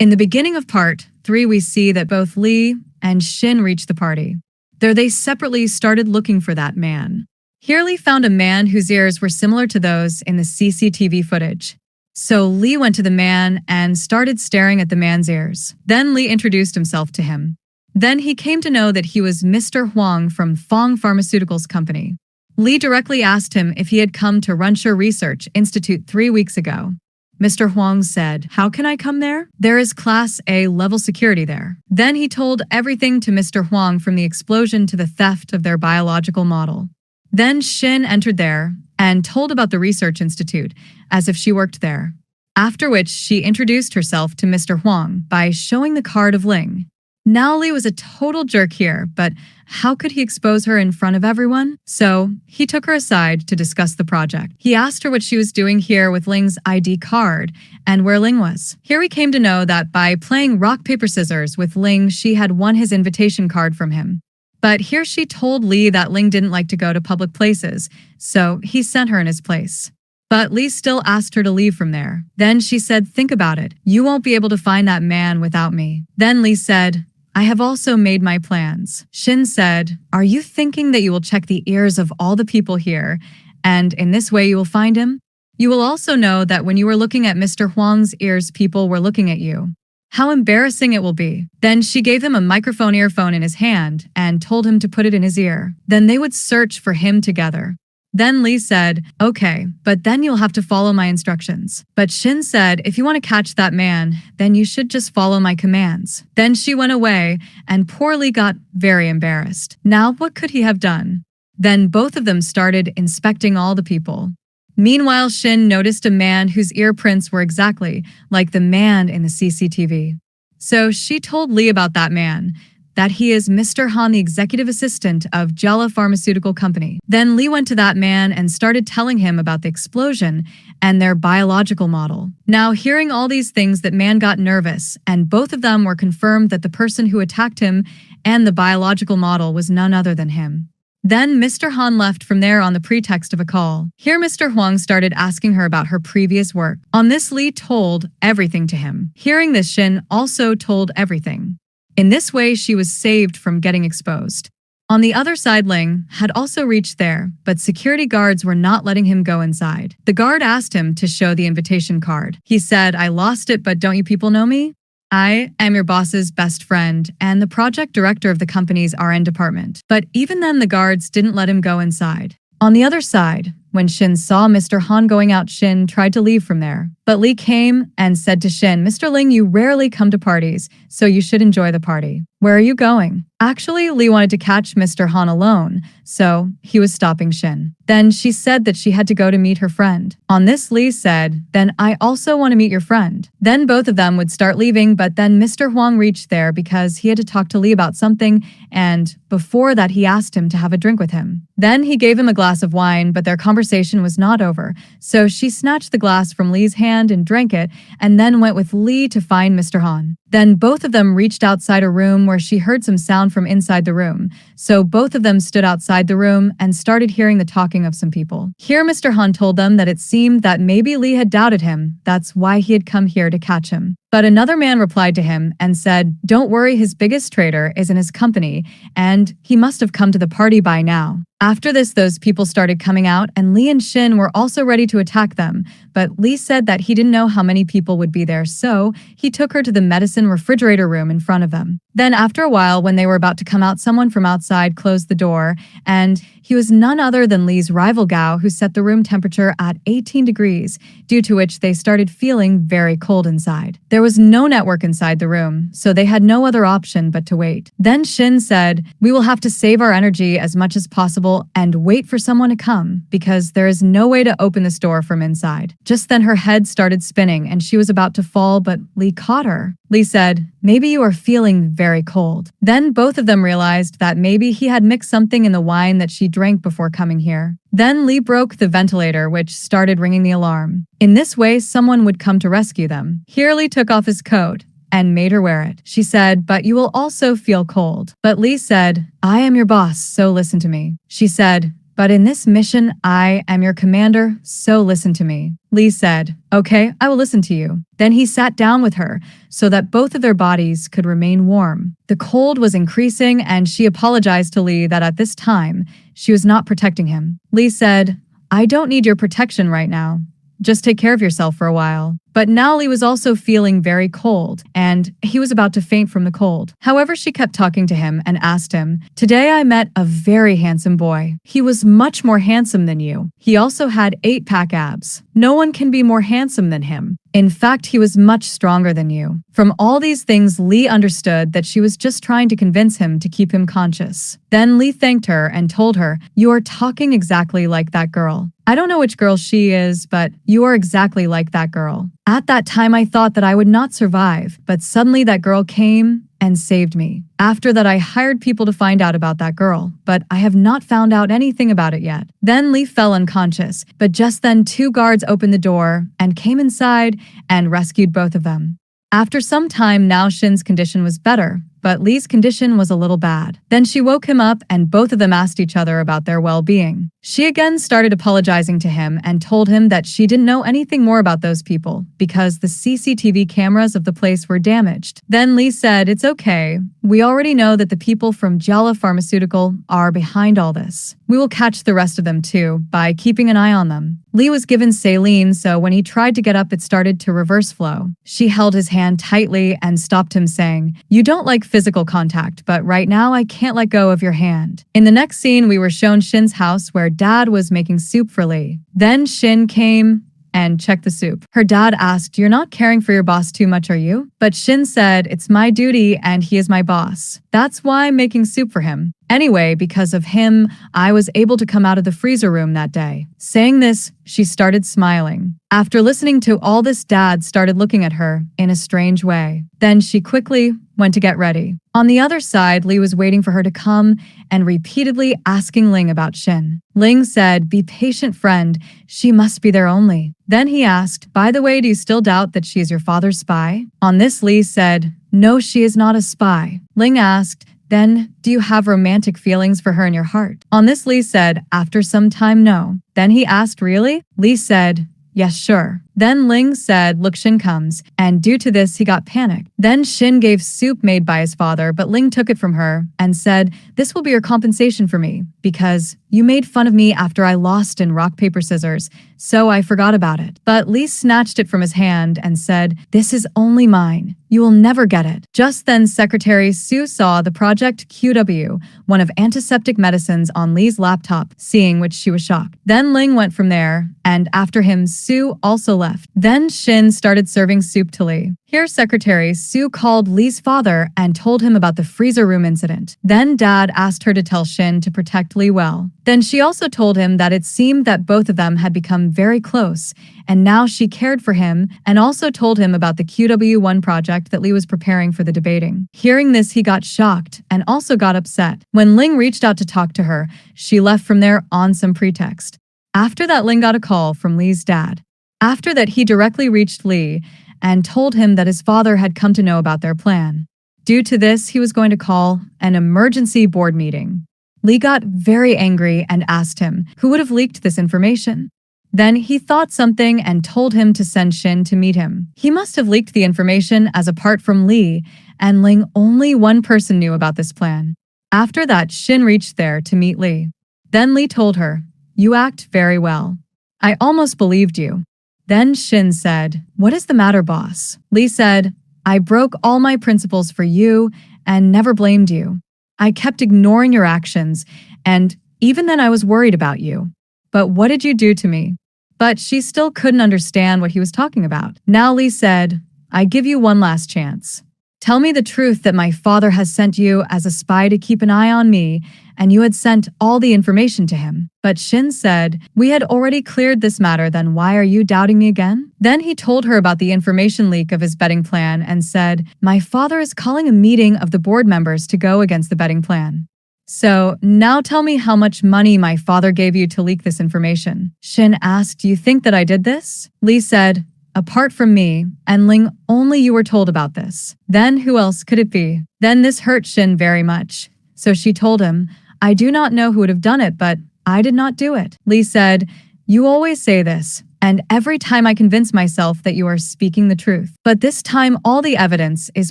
In the beginning of part 3, we see that both Lee and Shinn reach the party. There they separately started looking for that man. Here Lee found a man whose ears were similar to those in the CCTV footage. So Lee went to the man and started staring at the man's ears. Then Lee introduced himself to him. Then he came to know that he was Mr. Huang from Fong Pharmaceuticals Company. Lee directly asked him if he had come to Runshire Research Institute 3 weeks ago. Mr. Huang said, "How can I come there? There is Class A level security there." Then he told everything to Mr. Huang, from the explosion to the theft of their biological model. Then Shinn entered there and told about the research institute, as if she worked there. After which she introduced herself to Mr. Huang by showing the card of Ling. Now Lee was a total jerk here, but how could he expose her in front of everyone? So he took her aside to discuss the project. He asked her what she was doing here with Ling's ID card and where Ling was. Here we came to know that by playing rock, paper, scissors with Ling, she had won his invitation card from him. But here she told Lee that Ling didn't like to go to public places, so he sent her in his place. But Lee still asked her to leave from there. Then she said, "Think about it. You won't be able to find that man without me." Then Lee said, "I have also made my plans." Shinn said, "Are you thinking that you will check the ears of all the people here, and in this way you will find him? You will also know that when you were looking at Mr. Huang's ears, people were looking at you. How embarrassing it will be." Then she gave him a microphone earphone in his hand and told him to put it in his ear. Then they would search for him together. Then Lee said, "Okay, but then you'll have to follow my instructions." But Shinn said, "If you want to catch that man, then you should just follow my commands." Then she went away, and poor Lee got very embarrassed. Now what could he have done? Then both of them started inspecting all the people. Meanwhile, Shinn noticed a man whose ear prints were exactly like the man in the CCTV. So she told Lee about that man, that he is Mr. Han, the executive assistant of Jella Pharmaceutical Company. Then Lee went to that man and started telling him about the explosion and their biological model. Now, hearing all these things, that man got nervous, and both of them were confirmed that the person who attacked him and the biological model was none other than him. Then Mr. Han left from there on the pretext of a call. Here Mr. Huang started asking her about her previous work. On this, Lee told everything to him. Hearing this, Shinn also told everything. In this way, she was saved from getting exposed. On the other side, Ling had also reached there, but security guards were not letting him go inside. The guard asked him to show the invitation card. He said, "I lost it, but don't you people know me? I am your boss's best friend and the project director of the company's RN department." But even then, the guards didn't let him go inside. On the other side, when Shinn saw Mr. Han going out, Shinn tried to leave from there. But Lee came and said to Shinn, "Mr. Ling, you rarely come to parties, so you should enjoy the party. Where are you going?" Actually, Lee wanted to catch Mr. Han alone, so he was stopping Shinn. Then she said that she had to go to meet her friend. On this, Lee said, "Then I also want to meet your friend." Then both of them would start leaving, but then Mr. Huang reached there because he had to talk to Lee about something, and before that he asked him to have a drink with him. Then he gave him a glass of wine, but their conversation was not over, so she snatched the glass from Lee's hand and drank it, and then went with Lee to find Mr. Han. Then both of them reached outside a room where she heard some sound from inside the room. So both of them stood outside the room and started hearing the talking of some people. Here Mr. Han told them that it seemed that maybe Lee had doubted him. That's why he had come here to catch him. But another man replied to him and said, "Don't worry, his biggest traitor is in his company, and he must have come to the party by now." After this, those people started coming out, and Lee and Shinn were also ready to attack them. But Lee said that he didn't know how many people would be there, so he took her to the medicine refrigerator room in front of them. Then after a while, when they were about to come out, someone from outside closed the door, and he was none other than Lee's rival Gao, who set the room temperature at 18 degrees, due to which they started feeling very cold inside. There was no network inside the room, so they had no other option but to wait. Then Shinn said, "We will have to save our energy as much as possible and wait for someone to come, because there is no way to open this door from inside." Just then her head started spinning and she was about to fall, but Lee caught her. Lee said, "Maybe you are feeling very cold." Then both of them realized that maybe he had mixed something in the wine that she drank before coming here. Then Lee broke the ventilator, which started ringing the alarm. In this way, someone would come to rescue them. Here Lee took off his coat and made her wear it. She said, "But you will also feel cold." But Lee said, "I am your boss, so listen to me." She said, But in this mission, I am your commander, so listen to me. Lee said, okay, I will listen to you. Then he sat down with her so that both of their bodies could remain warm. The cold was increasing and she apologized to Lee that at this time, she was not protecting him. Lee said, I don't need your protection right now. Just take care of yourself for a while. But now Lee was also feeling very cold, and he was about to faint from the cold. However, she kept talking to him and asked him, today I met a very handsome boy. He was much more handsome than you. He also had 8-pack abs. No one can be more handsome than him. In fact, he was much stronger than you. From all these things, Lee understood that she was just trying to convince him to keep him conscious. Then Lee thanked her and told her, you are talking exactly like that girl. I don't know which girl she is, but you are exactly like that girl. At that time, I thought that I would not survive, but suddenly that girl came and saved me. After that, I hired people to find out about that girl, but I have not found out anything about it yet. Then Lee fell unconscious, but just then 2 guards opened the door and came inside and rescued both of them. After some time, now Shinn's condition was better, but Lee's condition was a little bad. Then she woke him up and both of them asked each other about their well-being. She again started apologizing to him and told him that she didn't know anything more about those people because the CCTV cameras of the place were damaged. Then Lee said, it's okay. We already know that the people from Jala Pharmaceutical are behind all this. We will catch the rest of them too by keeping an eye on them. Lee was given saline, so when he tried to get up, it started to reverse flow. She held his hand tightly and stopped him, saying, you don't like physical contact, but right now I can't let go of your hand. In the next scene, we were shown Shinn's house where Dad was making soup for Lee. Then Shinn came and checked the soup. Her dad asked, you're not caring for your boss too much, are you? But Shinn said, it's my duty and he is my boss. That's why I'm making soup for him. Anyway, because of him, I was able to come out of the freezer room that day. Saying this, she started smiling. After listening to all this, Dad started looking at her in a strange way. Then she quickly went to get ready. On the other side, Lee was waiting for her to come and repeatedly asking Ling about Shinn. Ling said, be patient, friend. She must be there only. Then he asked, by the way, do you still doubt that she is your father's spy? On this, Lee said, no, she is not a spy. Ling asked, then, do you have romantic feelings for her in your heart? On this, Lee said, after some time, no. Then he asked, really? Lee said, yes, sure. Then Ling said, look, Shinn comes, and due to this, he got panicked. Then Shinn gave soup made by his father, but Ling took it from her and said, this will be your compensation for me, because you made fun of me after I lost in rock, paper, scissors, so I forgot about it. But Lee snatched it from his hand and said, this is only mine. You will never get it. Just then, Secretary Sue saw the Project QW, one of antiseptic medicines, on Lee's laptop, seeing which she was shocked. Then Ling went from there, and after him, Sue also left. Then Shinn started serving soup to Lee. Here, Secretary Sue called Lee's father and told him about the freezer room incident. Then Dad asked her to tell Shinn to protect Lee well. Then she also told him that it seemed that both of them had become very close, and now she cared for him, and also told him about the QW1 project that Lee was preparing for the debating. Hearing this, he got shocked and also got upset. When Ling reached out to talk to her, she left from there on some pretext. After that, Ling got a call from Lee's dad. After that, he directly reached Lee and told him that his father had come to know about their plan. Due to this, he was going to call an emergency board meeting. Lee got very angry and asked him who would have leaked this information. Then he thought something and told him to send Shinn to meet him. He must have leaked the information as apart from Lee, and Ling, only one person knew about this plan. After that, Shinn reached there to meet Lee. Then Lee told her, you act very well. I almost believed you. Then Shinn said, what is the matter, boss? Lee said, I broke all my principles for you and never blamed you. I kept ignoring your actions, and even then I was worried about you. But what did you do to me? But she still couldn't understand what he was talking about. Now Lee said, I give you one last chance. Tell me the truth that my father has sent you as a spy to keep an eye on me, and you had sent all the information to him. But Shinn said, we had already cleared this matter, then why are you doubting me again? Then he told her about the information leak of his betting plan and said, my father is calling a meeting of the board members to go against the betting plan. So, now tell me how much money my father gave you to leak this information. Shinn asked, do you think that I did this? Lee said, apart from me, and Ling, only you were told about this. Then who else could it be? Then this hurt Shinn very much. So she told him, I do not know who would have done it, but I did not do it. Lee said, you always say this, and every time I convince myself that you are speaking the truth. But this time all the evidence is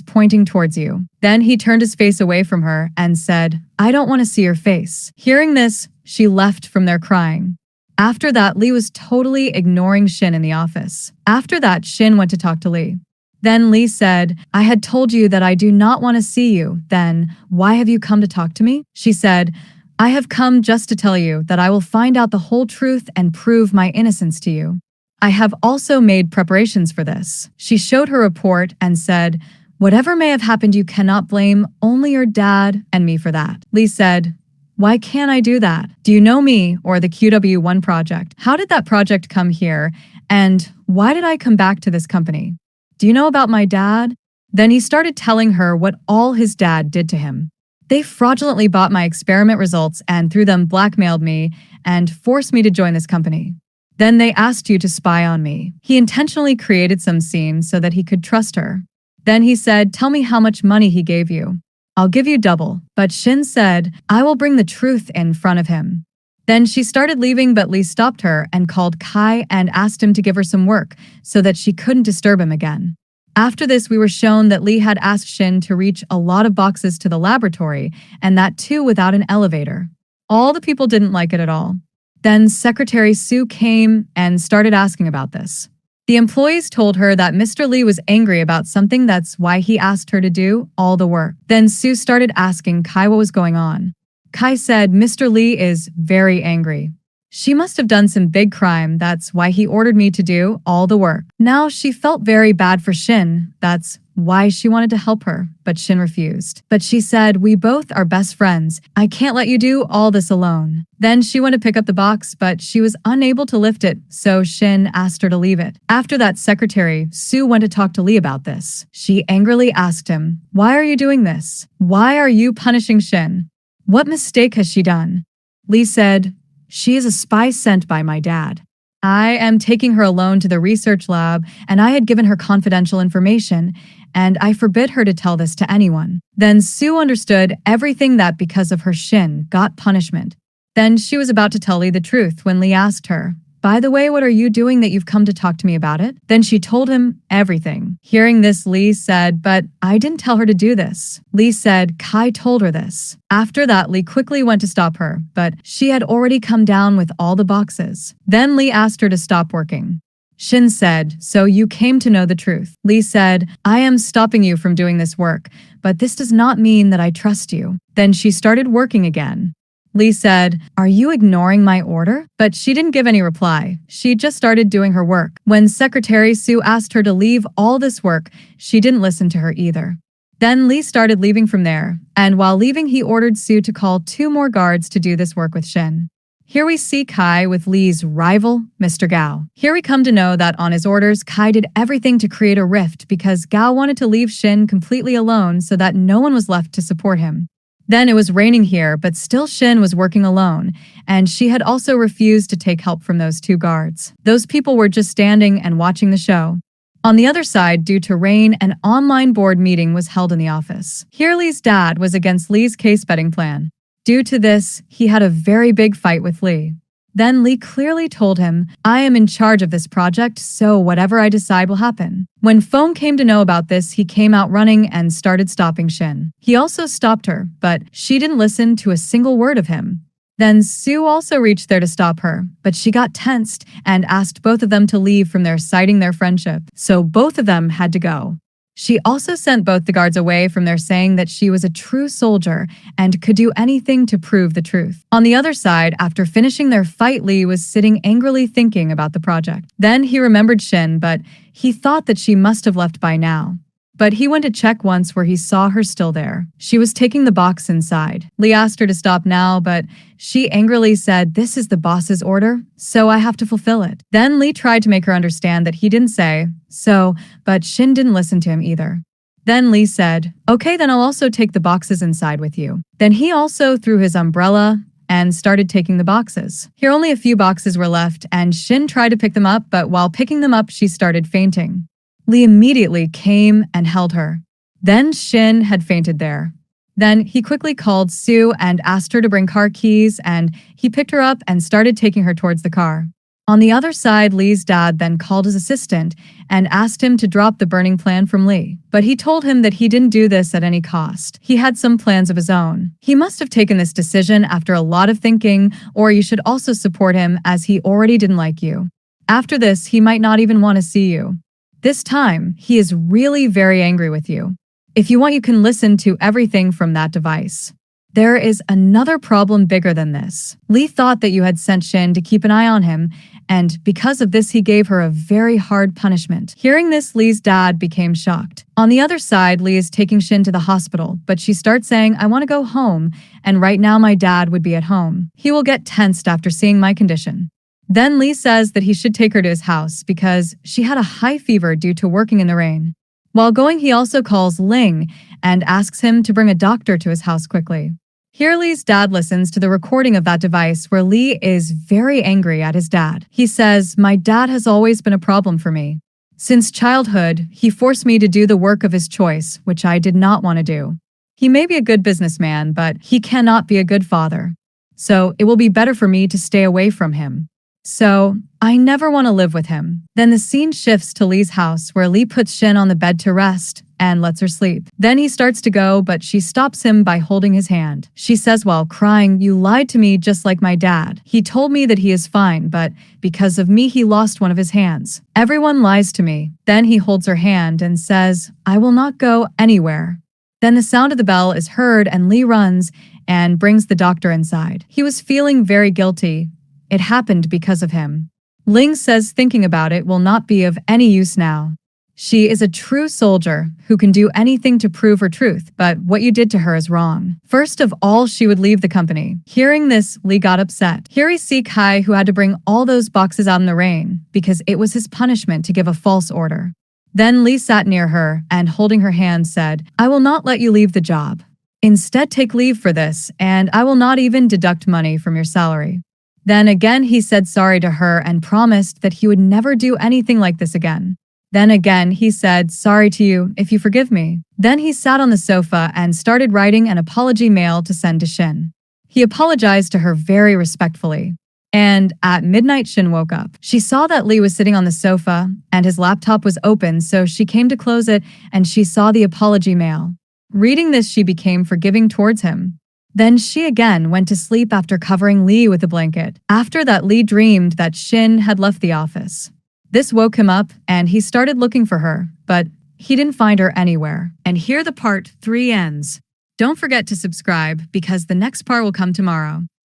pointing towards you. Then he turned his face away from her and said, I don't want to see your face. Hearing this, she left from there crying. After that, Lee was totally ignoring Shinn in the office. After that, Shinn went to talk to Lee. Then Lee said, I had told you that I do not want to see you. Then why have you come to talk to me? She said, I have come just to tell you that I will find out the whole truth and prove my innocence to you. I have also made preparations for this. She showed her report and said, whatever may have happened, you cannot blame only your dad and me for that. Lee said, why can't I do that? Do you know me or the QW1 project? How did that project come here? And why did I come back to this company? Do you know about my dad? Then he started telling her what all his dad did to him. They fraudulently bought my experiment results and through them blackmailed me and forced me to join this company. Then they asked you to spy on me. He intentionally created some scenes so that he could trust her. Then he said, tell me how much money he gave you. I'll give you double. But Shinn said, I will bring the truth in front of him. Then she started leaving, but Lee stopped her and called Kai and asked him to give her some work so that she couldn't disturb him again. After this, we were shown that Lee had asked Shinn to reach a lot of boxes to the laboratory, and that too without an elevator. All the people didn't like it at all. Then Secretary Sue came and started asking about this. The employees told her that Mr. Lee was angry about something, that's why he asked her to do all the work. Then Sue started asking Kai what was going on. Kai said Mr. Lee is very angry. She must have done some big crime, that's why he ordered me to do all the work. Now she felt very bad for Shinn, that's why she wanted to help her, but Shinn refused. But she said, we both are best friends. I can't let you do all this alone. Then she went to pick up the box, but she was unable to lift it, so Shinn asked her to leave it. After that, Secretary Sue went to talk to Lee about this. She angrily asked him, why are you doing this? Why are you punishing Shinn? What mistake has she done? Lee said, she is a spy sent by my dad. I am taking her alone to the research lab, and I had given her confidential information, and I forbid her to tell this to anyone. Then Sue understood everything that because of her Shinn got punishment. Then she was about to tell Lee the truth when Lee asked her, by the way, what are you doing that you've come to talk to me about it? Then she told him everything. Hearing this, Lee said, but I didn't tell her to do this. Lee said, Kai told her this. After that, Lee quickly went to stop her, but she had already come down with all the boxes. Then Lee asked her to stop working. Shinn said, so you came to know the truth. Lee said, I am stopping you from doing this work, but this does not mean that I trust you. Then she started working again. Lee said, are you ignoring my order? But she didn't give any reply. She just started doing her work. When Secretary Sue asked her to leave all this work, she didn't listen to her either. Then Lee started leaving from there, and while leaving, he ordered Sue to call 2 more guards to do this work with Shinn. Here we see Kai with Lee's rival, Mr. Gao. Here we come to know that on his orders, Kai did everything to create a rift because Gao wanted to leave Shinn completely alone so that no one was left to support him. Then it was raining here, but still Shinn was working alone, and she had also refused to take help from those 2 guards. Those people were just standing and watching the show. On the other side, due to rain, an online board meeting was held in the office. Here Lee's dad was against Lee's case betting plan. Due to this, he had a very big fight with Lee. Then Lee clearly told him, I am in charge of this project, so whatever I decide will happen. When Foam came to know about this, he came out running and started stopping Shinn. He also stopped her, but she didn't listen to a single word of him. Then Sue also reached there to stop her, but she got tensed and asked both of them to leave from there, citing their friendship, so both of them had to go. She also sent both the guards away from there, saying that she was a true soldier and could do anything to prove the truth. On the other side, after finishing their fight, Lee was sitting angrily thinking about the project. Then he remembered Shinn, but he thought that she must have left by now. But he went to check once where he saw her still there. She was taking the box inside. Lee asked her to stop now, but she angrily said, this is the boss's order, so I have to fulfill it. Then Lee tried to make her understand that he didn't say so, but Shinn didn't listen to him either. Then Lee said, okay, then I'll also take the boxes inside with you. Then he also threw his umbrella and started taking the boxes. Here only a few boxes were left, and Shinn tried to pick them up, but while picking them up, she started fainting. Lee immediately came and held her. Then Shinn had fainted there. Then he quickly called Sue and asked her to bring car keys, and he picked her up and started taking her towards the car. On the other side, Lee's dad then called his assistant and asked him to drop the burning plan from Lee. But he told him that he didn't do this at any cost. He had some plans of his own. He must have taken this decision after a lot of thinking, or you should also support him as he already didn't like you. After this, he might not even want to see you. This time, he is really very angry with you. If you want, you can listen to everything from that device. There is another problem bigger than this. Lee thought that you had sent Shinn to keep an eye on him, and because of this, he gave her a very hard punishment. Hearing this, Lee's dad became shocked. On the other side, Lee is taking Shinn to the hospital, but she starts saying, I want to go home, and right now my dad would be at home. He will get tensed after seeing my condition. Then Lee says that he should take her to his house because she had a high fever due to working in the rain. While going, he also calls Ling and asks him to bring a doctor to his house quickly. Here, Lee's dad listens to the recording of that device where Lee is very angry at his dad. He says, my dad has always been a problem for me. Since childhood, he forced me to do the work of his choice, which I did not want to do. He may be a good businessman, but he cannot be a good father. So it will be better for me to stay away from him. So, I never want to live with him. Then the scene shifts to Lee's house where Lee puts Shinn on the bed to rest and lets her sleep. Then he starts to go, but she stops him by holding his hand. She says while crying, you lied to me just like my dad. He told me that he is fine, but because of me, he lost one of his hands. Everyone lies to me. Then he holds her hand and says, I will not go anywhere. Then the sound of the bell is heard and Lee runs and brings the doctor inside. He was feeling very guilty. It happened because of him. Ling says thinking about it will not be of any use now. She is a true soldier who can do anything to prove her truth, but what you did to her is wrong. First of all, she would leave the company. Hearing this, Lee got upset. Here we see Kai, who had to bring all those boxes out in the rain because it was his punishment to give a false order. Then Lee sat near her and holding her hand said, I will not let you leave the job. Instead, take leave for this, and I will not even deduct money from your salary. Then again, he said sorry to her and promised that he would never do anything like this again. Then again, he said, sorry to you if you forgive me. Then he sat on the sofa and started writing an apology mail to send to Shinn. He apologized to her very respectfully. And at midnight, Shinn woke up. She saw that Lee was sitting on the sofa and his laptop was open, so she came to close it and she saw the apology mail. Reading this, she became forgiving towards him. Then she again went to sleep after covering Lee with a blanket. After that, Lee dreamed that Shinn had left the office. This woke him up and he started looking for her, but he didn't find her anywhere. And here the part 3 ends. Don't forget to subscribe because the next part will come tomorrow.